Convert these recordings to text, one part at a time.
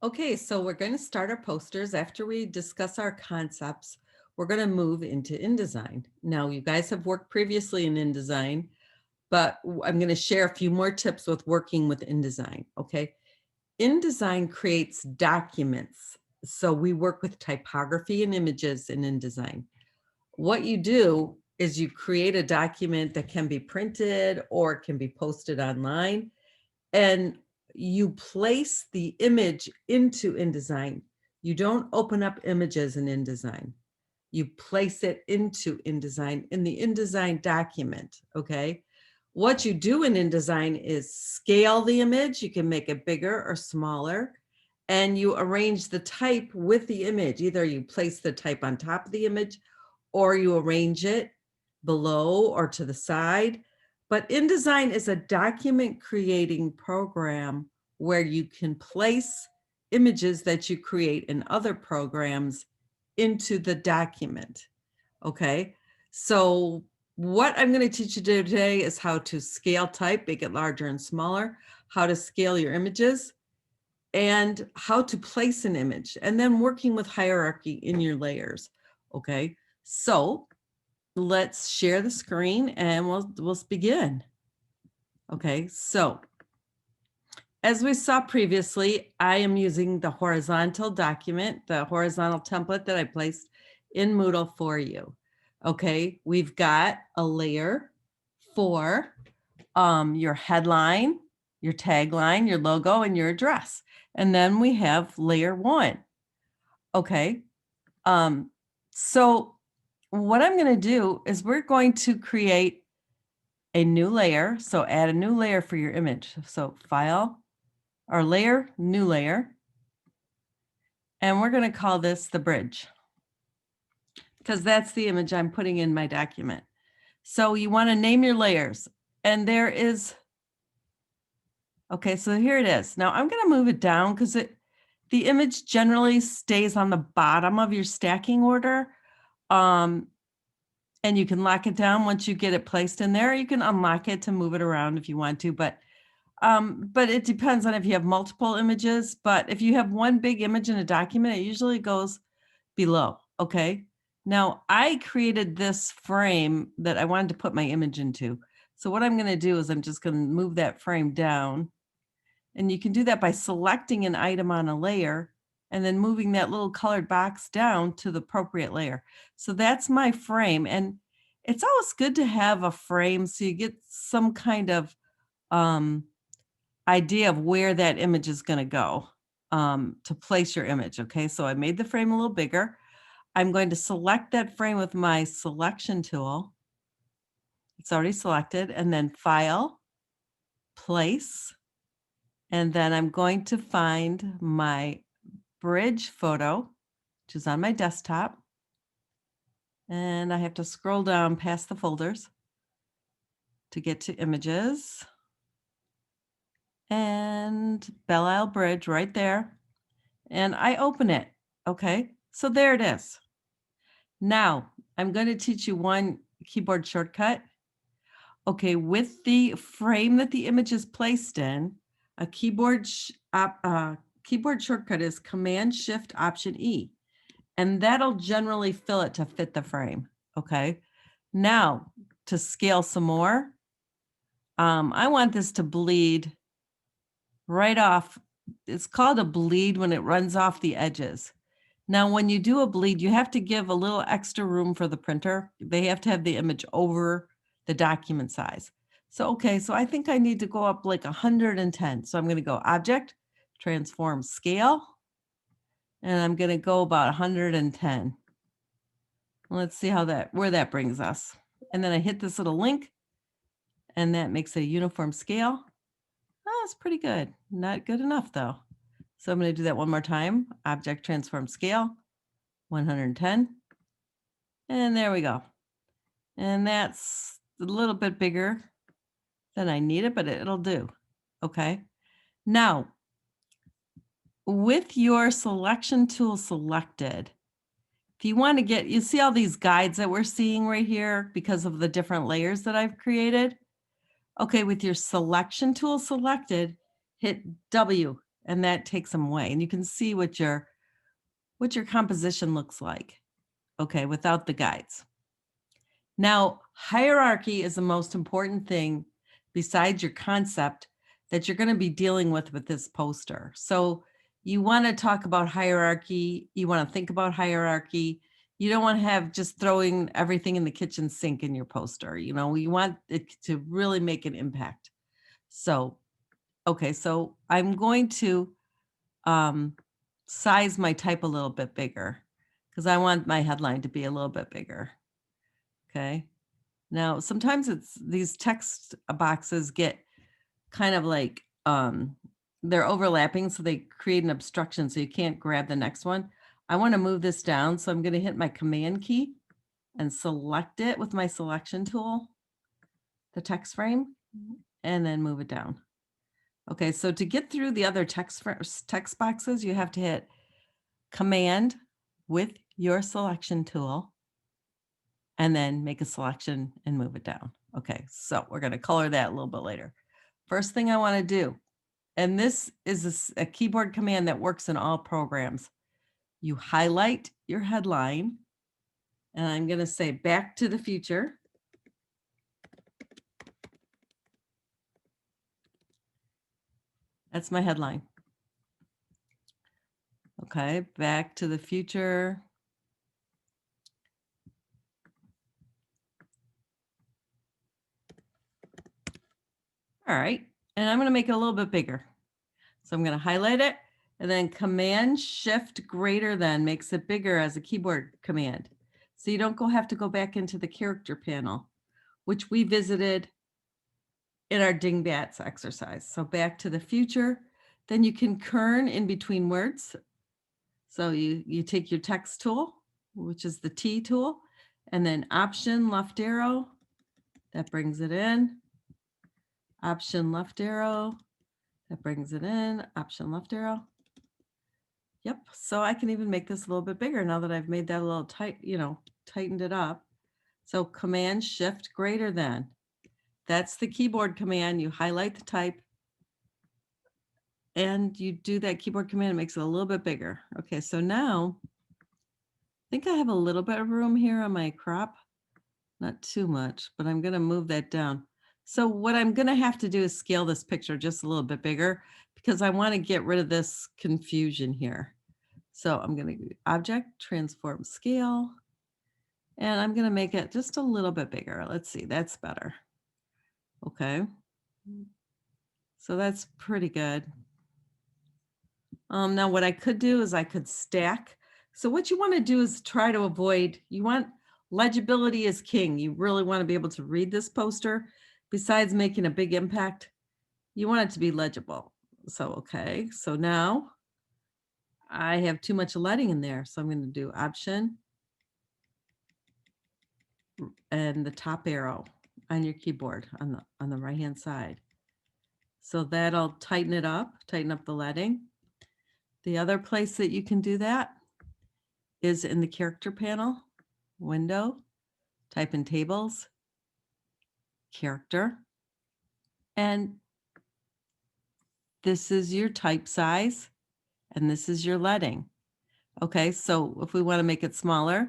Okay, so we're going to start our posters. After we discuss our concepts, we're going to move into InDesign. Now, you guys have worked previously in InDesign, but I'm going to share a few more tips with working with InDesign. Okay, InDesign creates documents. So we work with typography and images in InDesign. What you do is you create a document that can be printed or it can be posted online, and you place the image into InDesign. You don't open up images in InDesign. You place it into InDesign in the InDesign document, okay? What you do in InDesign is scale the image. You can make it bigger or smaller, and you arrange the type with the image. Either you place the type on top of the image or you arrange it below or to the side. But InDesign is a document creating program where you can place images that you create in other programs into the document. Okay, so what I'm going to teach you today is how to scale type, make it larger and smaller, how to scale your images, and how to place an image, and then working with hierarchy in your layers. Okay, so let's share the screen and we'll begin. Okay, so as we saw previously, I am using the horizontal document, the horizontal template that I placed in Moodle for you. Okay, we've got a layer for your headline, your tagline, your logo, and your address. And then we have layer 1. Okay, so what I'm going to do is we're going to create a new layer. So add a new layer for your image. So file, or layer, new layer. And we're going to call this the bridge, because that's the image I'm putting in my document. So you want to name your layers. And there is, okay, so here it is. Now I'm going to move it down because the image generally stays on the bottom of your stacking order. And you can lock it down once you get it placed in there. You can unlock it to move it around if you want to, but it depends on if you have multiple images. But if you have one big image in a document, it usually goes below. Okay. Now I created this frame that I wanted to put my image into. So what I'm going to do is I'm just going to move that frame down. And you can do that by selecting an item on a layer and then moving that little colored box down to the appropriate layer. So that's my frame. And it's always good to have a frame so you get some kind of idea of where that image is going to go to place your image. Okay, so I made the frame a little bigger. I'm going to select that frame with my selection tool. It's already selected, and then File, Place, and then I'm going to find my bridge photo, which is on my desktop. And I have to scroll down past the folders to get to images. And Belle Isle Bridge right there. And I open it. Okay, so there it is. Now I'm going to teach you one keyboard shortcut. Okay, with the frame that the image is placed in, a keyboard shortcut is Command-Shift-Option-E, and that'll generally fill it to fit the frame. Okay, now to scale some more, I want this to bleed right off. It's called a bleed when it runs off the edges. Now, when you do a bleed, you have to give a little extra room for the printer. They have to have the image over the document size. So, okay, so I think I need to go up like 110. So I'm going to go Object, Transform Scale, and I'm going to go about 110. Let's see where that brings us. And then I hit this little link, and that makes a uniform scale. Oh, it's pretty good. Not good enough though. So I'm going to do that one more time. Object, Transform Scale, 110. And there we go. And that's a little bit bigger than I need it, but it'll do. Okay. Now, with your selection tool selected, if you want to you see all these guides that we're seeing right here because of the different layers that I've created. Okay, with your selection tool selected, hit W and that takes them away. And you can see what your composition looks like, okay, without the guides. Now, hierarchy is the most important thing besides your concept that you're going to be dealing with this poster. So you want to talk about hierarchy. You want to think about hierarchy. You don't want to have just throwing everything in the kitchen sink in your poster. You know, you want it to really make an impact. So, okay, so I'm going to size my type a little bit bigger because I want my headline to be a little bit bigger. Okay. Now, sometimes it's these text boxes get kind of like they're overlapping, so they create an obstruction so you can't grab the next one. I want to move this down, so I'm going to hit my command key and select it with my selection tool, the text frame, and then move it down. Okay, so to get through the other text boxes, you have to hit command with your selection tool and then make a selection and move it down. Okay, so we're going to color that a little bit later. First thing I want to do, and this is a keyboard command that works in all programs. You highlight your headline, and I'm going to say Back to the Future. That's my headline. Okay, Back to the Future. All right, and I'm going to make it a little bit bigger. So I'm going to highlight it, and then Command Shift greater than makes it bigger as a keyboard command. So you don't have to go back into the character panel, which we visited in our dingbats exercise. So Back to the Future, then you can kern in between words. So you take your text tool, which is the T tool, and then Option left arrow, that brings it in. Option left arrow, that brings it in. Option left arrow. Yep, so I can even make this a little bit bigger now that I've made that a little tight, tightened it up. So Command Shift greater than. That's the keyboard command. You highlight the type and you do that keyboard command. It makes it a little bit bigger. Okay, so now I think I have a little bit of room here on my crop. Not too much, but I'm going to move that down. So what I'm going to have to do is scale this picture just a little bit bigger because I want to get rid of this confusion here. So I'm going to do Object, Transform Scale, and I'm going to make it just a little bit bigger. Let's see, that's better. Okay. So that's pretty good. Now what I could do is I could stack. So what you want to do is try to avoid, you want legibility is king. You really want to be able to read this poster. Besides making a big impact, you want it to be legible. So, okay, so now I have too much leading in there. So I'm going to do Option and the top arrow on your keyboard on the right hand side. So that'll tighten it up, tighten up the leading. The other place that you can do that is in the character panel, window, type in tables, character, and this is your type size, and this is your leading. Okay, so if we want to make it smaller,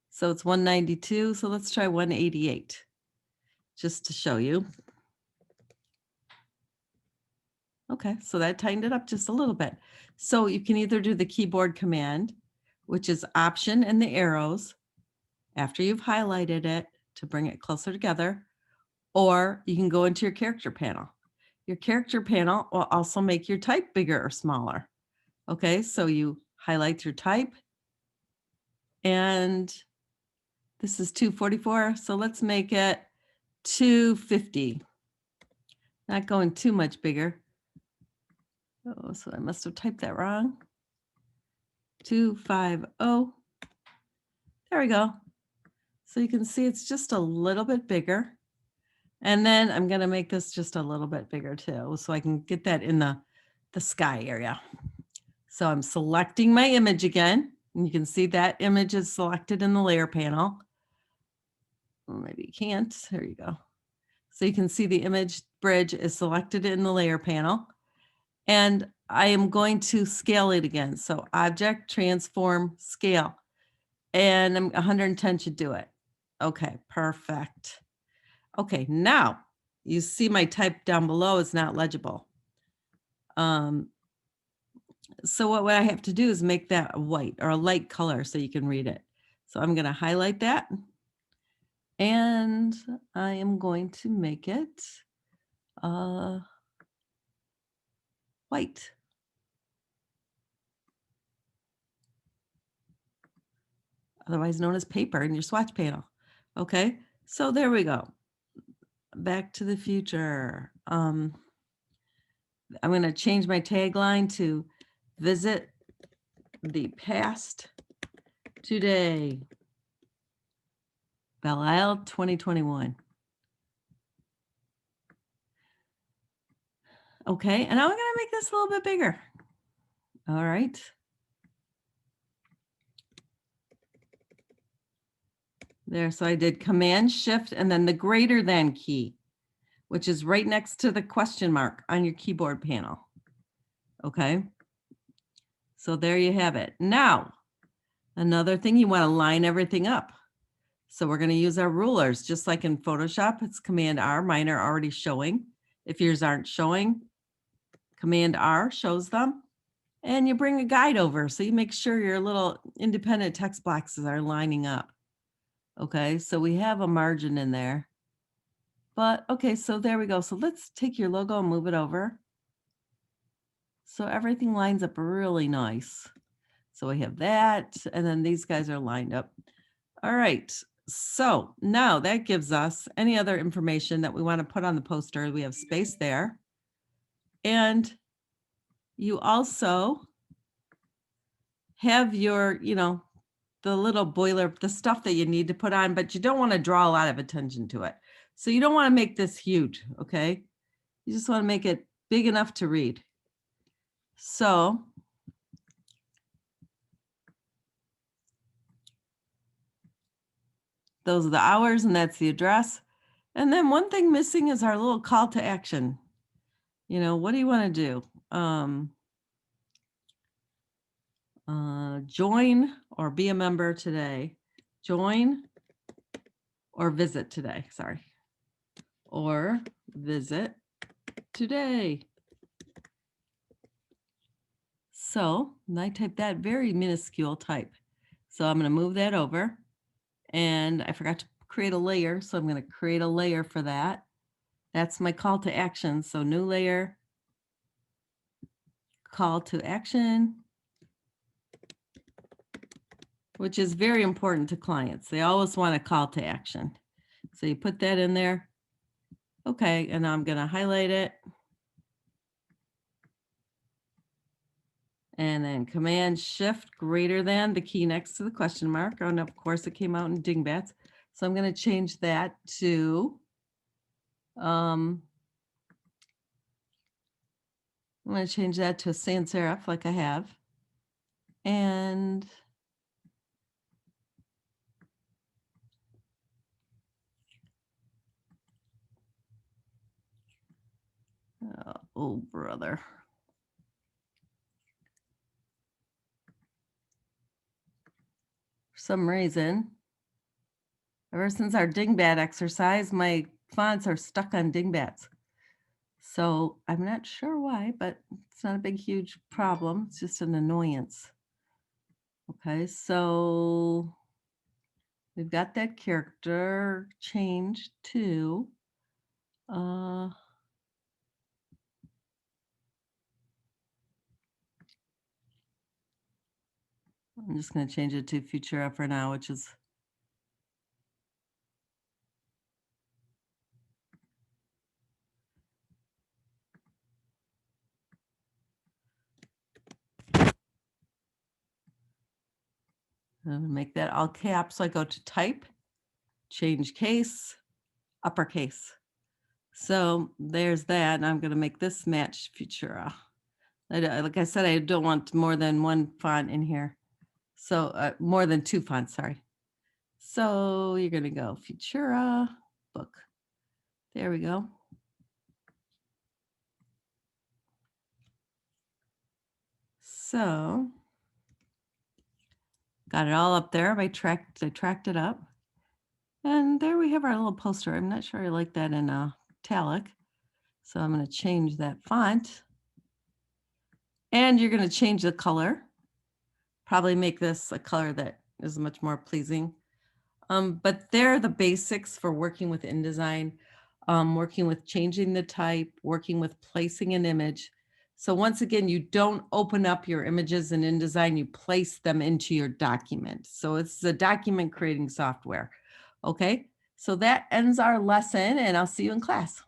so it's 192, so let's try 188, just to show you. Okay, so that tightened it up just a little bit. So you can either do the keyboard command, which is Option and the arrows after you've highlighted it to bring it closer together, or you can go into your character panel. Your character panel will also make your type bigger or smaller. Okay, so you highlight your type, and this is 244, so let's make it 250. Not going too much bigger. Oh, so I must have typed that wrong. 250. There we go. So you can see it's just a little bit bigger. And then I'm going to make this just a little bit bigger too, so I can get that in the sky area. So I'm selecting my image again, and you can see that image is selected in the layer panel. Well, maybe you can't. There you go. So you can see the image bridge is selected in the layer panel. And I am going to scale it again. So object, transform, scale. And 110 should do it. Okay, perfect. Okay, now you see my type down below is not legible. So what I have to do is make that a white or a light color so you can read it. So I'm going to highlight that. And I am going to make it white. Otherwise known as paper in your swatch panel. Okay, so there we go. Back to the future. I'm going to change my tagline to visit the past today. Belle Isle 2021. Okay, and I'm going to make this a little bit bigger. All right. There, so I did Command Shift and then the greater than key, which is right next to the question mark on your keyboard panel. Okay. So there you have it. Now, another thing, you want to line everything up. So we're going to use our rulers, just like in Photoshop, it's Command R. Mine are already showing. If yours aren't showing, Command R shows them. And you bring a guide over, so you make sure your little independent text boxes are lining up. Okay, so we have a margin in there. But okay, so there we go. So let's take your logo and move it over. So everything lines up really nice. So we have that, and then these guys are lined up. All right, so now that gives us any other information that we want to put on the poster. We have space there. And you also have your, the little boiler, the stuff that you need to put on, but you don't want to draw a lot of attention to it. So you don't want to make this huge, okay? You just want to make it big enough to read. So those are the hours and that's the address. And then one thing missing is our little call to action. What do you want to do? Join or be a member today. Join or visit today, sorry. Or visit today. So, and I typed that very minuscule type. So I'm going to move that over. And I forgot to create a layer. So I'm going to create a layer for that. That's my call to action. So new layer, call to action, which is very important to clients. They always want a call to action. So you put that in there. Okay, and now I'm going to highlight it. And then Command Shift greater than the key next to the question mark. Oh, and of course it came out in dingbats. So I'm going to change that to, I'm going to change that to a sans serif like I have. And oh, brother. For some reason, ever since our dingbat exercise, my fonts are stuck on dingbats. So I'm not sure why, but it's not a big, huge problem. It's just an annoyance. Okay, so we've got that character changed to, I'm just going to change it to Futura for now, which is I'm going to make that all caps. So I go to type, change case, uppercase. So there's that. And I'm going to make this match Futura. Like I said, I don't want more than one font in here. So more than two fonts, sorry. So you're going to go Futura book. There we go. So got it all up there. I tracked it up. And there we have our little poster. I'm not sure I like that in italic. So I'm going to change that font. And you're going to change the color. Probably make this a color that is much more pleasing. But they're the basics for working with InDesign, working with changing the type, working with placing an image. So once again, you don't open up your images in InDesign, you place them into your document. So it's a document creating software. Okay, so that ends our lesson and I'll see you in class.